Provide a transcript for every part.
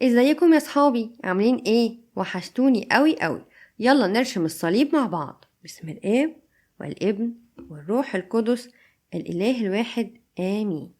ازيكم يا صحابي؟ عاملين ايه؟ وحشتوني قوي قوي. يلا نرشم الصليب مع بعض. بسم الاب والابن والروح القدس الاله الواحد امين.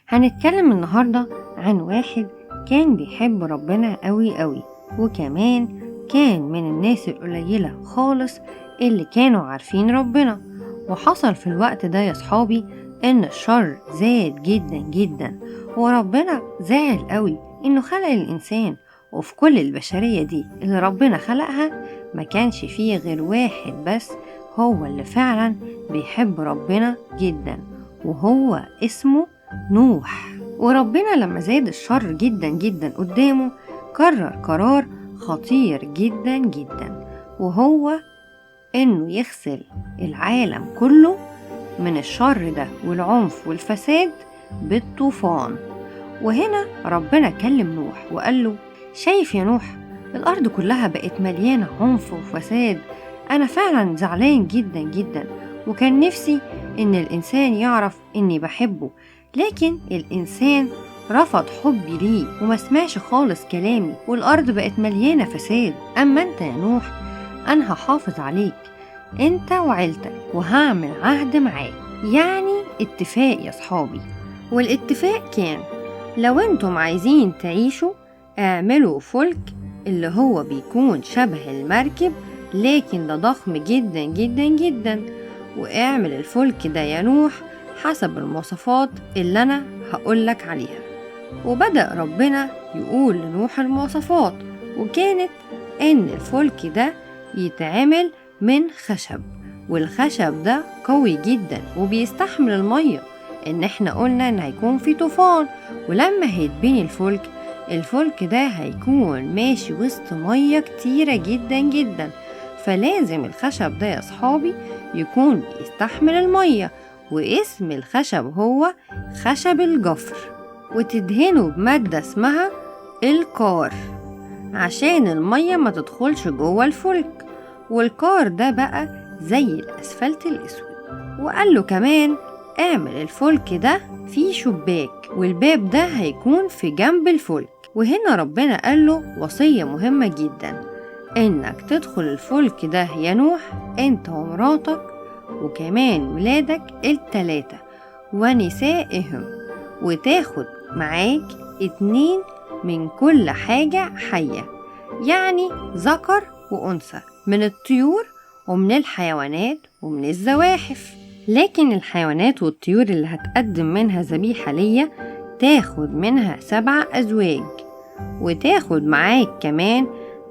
هنتكلم النهاردة عن واحد كان بيحب ربنا قوي قوي، وكمان كان من الناس القليلة خالص اللي كانوا عارفين ربنا. وحصل في الوقت ده يا صحابي ان الشر زاد جدا جدا، وربنا زعل قوي انه خلق الانسان. وفي كل البشرية دي اللي ربنا خلقها ما كانش فيه غير واحد بس هو اللي فعلا بيحب ربنا جدا، وهو اسمه نوح. وربنا لما زاد الشر جدا جدا قدامه قرر قرار خطير جدا جدا، وهو انه يغسل العالم كله من الشر ده والعنف والفساد بالطوفان. وهنا ربنا كلم نوح وقال له: شايف يا نوح، الأرض كلها بقت مليانة عنف وفساد. أنا فعلا زعلان جدا جدا، وكان نفسي إن الإنسان يعرف إني بحبه، لكن الإنسان رفض حبي ليه وما سمعش خالص كلامي، والأرض بقت مليانة فساد. أما أنت يا نوح، أنا هحافظ عليك أنت وعيلتك، وهعمل عهد معاك، يعني اتفاق يا صحابي. والاتفاق كان: لو انتم عايزين تعيشوا اعملوا فلك اللي هو بيكون شبه المركب، لكن ده ضخم جدا جدا جدا، واعمل الفلك ده يا نوح حسب المواصفات اللي انا هقولك عليها. وبدأ ربنا يقول لنوح المواصفات، وكانت ان الفلك ده يتعمل من خشب، والخشب ده قوي جدا وبيستحمل المية، ان احنا قلنا ان هيكون في طوفان، ولما هيتبني الفلك ده هيكون ماشي وسط مية كتيرة جدا جدا، فلازم الخشب ده يا صحابي يكون بيستحمل المية، واسم الخشب هو خشب الجفر، وتدهنه بمادة اسمها القار عشان المية ما تدخلش جوه الفلك. والقار ده بقى زي الأسفلت الأسود. وقال له كمان: اعمل الفلك ده فيه شباك، والباب ده هيكون في جنب الفلك. وهنا ربنا قال له وصية مهمة جدا: انك تدخل الفلك ده يا نوح انت ومراتك وكمان ولادك التلاتة ونسائهم، وتاخد معاك 2 من كل حاجة حية، يعني ذكر وأنثى، من الطيور ومن الحيوانات ومن الزواحف. لكن الحيوانات والطيور اللي هتقدم منها ذبيحة ليا تاخد منها 7 أزواج، وتاخد معاك كمان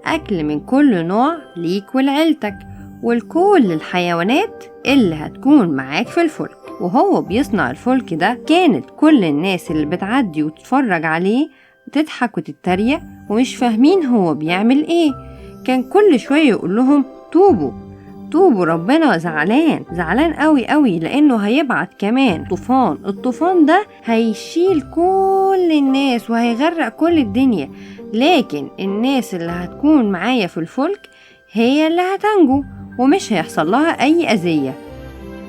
أكل من كل نوع ليك ولعيلتك ولكل الحيوانات اللي هتكون معاك في الفلك. وهو بيصنع الفلك ده كانت كل الناس اللي بتعدي وتتفرج عليه تضحك وتتريق ومش فاهمين هو بيعمل ايه. كان كل شوية يقول لهم: توبوا، ربنا زعلان قوي قوي، لانه هيبعت كمان طوفان. الطوفان ده هيشيل كل الناس وهيغرق كل الدنيا، لكن الناس اللي هتكون معايا في الفلك هي اللي هتنجو ومش هيحصل لها اي اذية.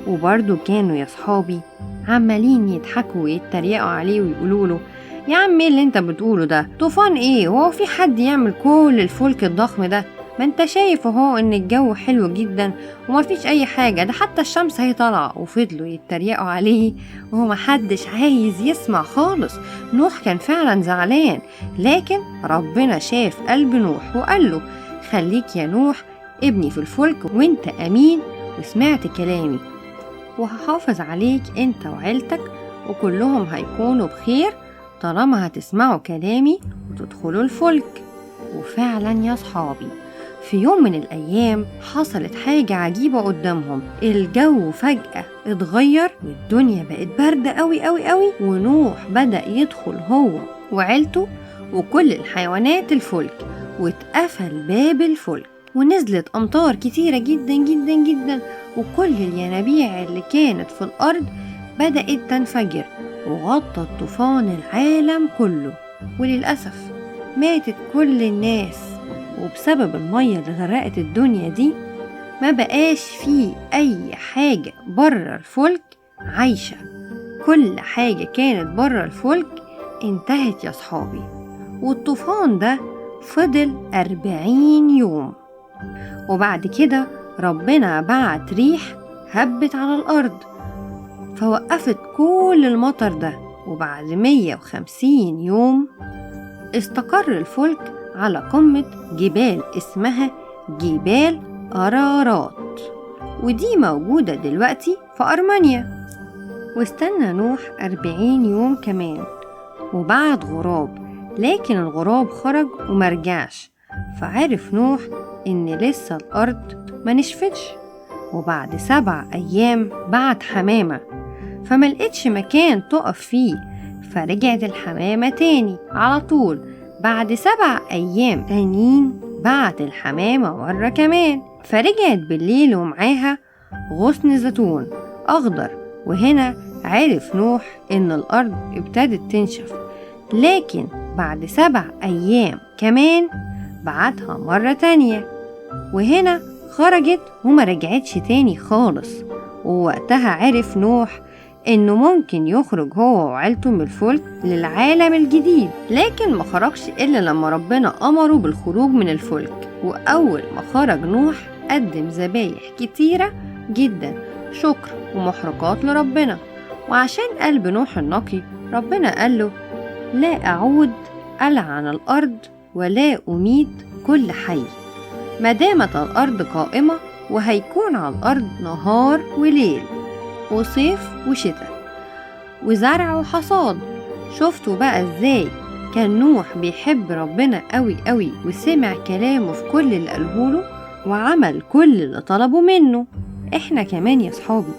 وبرضو كانوا يا صحابي عمالين يضحكوا ويتريقوا عليه ويقولوا له: يا عم ايه اللي انت بتقوله ده؟ طوفان ايه؟ هو في حد يعمل كل الفلك الضخم ده؟ ما انت شايف اهو ان الجو حلو جدا وما فيش اي حاجة، ده حتى الشمس هي طالعة. وفضلوا يتريقوا عليه وهو محدش عايز يسمع خالص. نوح كان فعلا زعلان، لكن ربنا شاف قلب نوح وقال له: خليك يا نوح ابني في الفلك، وانت امين وسمعت كلامي، وهحافظ عليك انت وعيلتك، وكلهم هيكونوا بخير طالما هتسمعوا كلامي وتدخلوا الفلك. وفعلا يا صحابي في يوم من الأيام حصلت حاجة عجيبة قدامهم. الجو فجأة اتغير والدنيا بقت باردة قوي قوي قوي، ونوح بدأ يدخل هو وعيلته وكل الحيوانات الفلك، واتقفل باب الفلك، ونزلت أمطار كتيرة جدا جدا جدا، وكل الينابيع اللي كانت في الأرض بدأت تنفجر، وغطى الطوفان العالم كله. وللأسف ماتت كل الناس، وبسبب المية اللي غرقت الدنيا دي ما بقاش فيه أي حاجة بره الفلك عايشة. كل حاجة كانت بره الفلك انتهت يا صحابي. والطوفان ده فضل 40 يوم. وبعد كده ربنا بعت ريح هبت على الأرض فوقفت كل المطر ده، وبعد 150 يوم استقر الفلك على قمة جبال اسمها جبال أرارات، ودي موجودة دلوقتي في أرمينيا. واستنى نوح 40 يوم كمان وبعت غراب، لكن الغراب خرج ومرجعش، فعرف نوح إن لسه الأرض ما نشفتش. وبعد 7 أيام بعت حمامة فملقتش مكان تقف فيه، فرجعت الحمامة تاني على طول. بعد 7 أيام تانيين بعت الحمامة مرة كمان، فرجعت بالليل ومعاها غصن زيتون أخضر. وهنا عرف نوح إن الأرض ابتدت تنشف. لكن بعد 7 أيام كمان بعتها مرة تانية، وهنا خرجت وما رجعتش تاني خالص. ووقتها عرف نوح إنه ممكن يخرج هو وعيلته من الفلك للعالم الجديد، لكن ما خرجش إلا لما ربنا أمره بالخروج من الفلك. وأول ما خرج نوح قدم ذبايح كتيرة جدا شكر ومحرقات لربنا. وعشان قلب نوح النقي ربنا قال له: لا أعود ألعن الأرض ولا أميت كل حي، ما دامت الأرض قائمة، وهيكون على الأرض نهار وليل وصيف وشتاء وزرع وحصاد. شفتوا بقى ازاي كان نوح بيحب ربنا قوي قوي وسمع كلامه في كل اللي قالهوله وعمل كل اللي طلبه منه. احنا كمان يا صحابي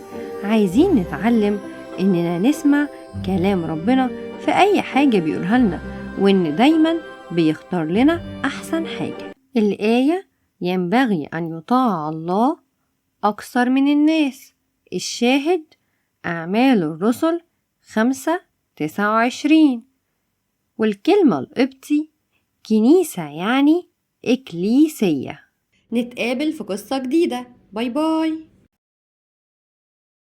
عايزين نتعلم اننا نسمع كلام ربنا في اي حاجة بيقولها لنا، وان دايما بيختار لنا احسن حاجة. الآية: ينبغي ان يطاع الله اكثر من الناس. الشاهد: أعمال الرسل 5:29. والكلمة القبطي كنيسة يعني إكليسية. نتقابل في قصة جديدة. باي باي.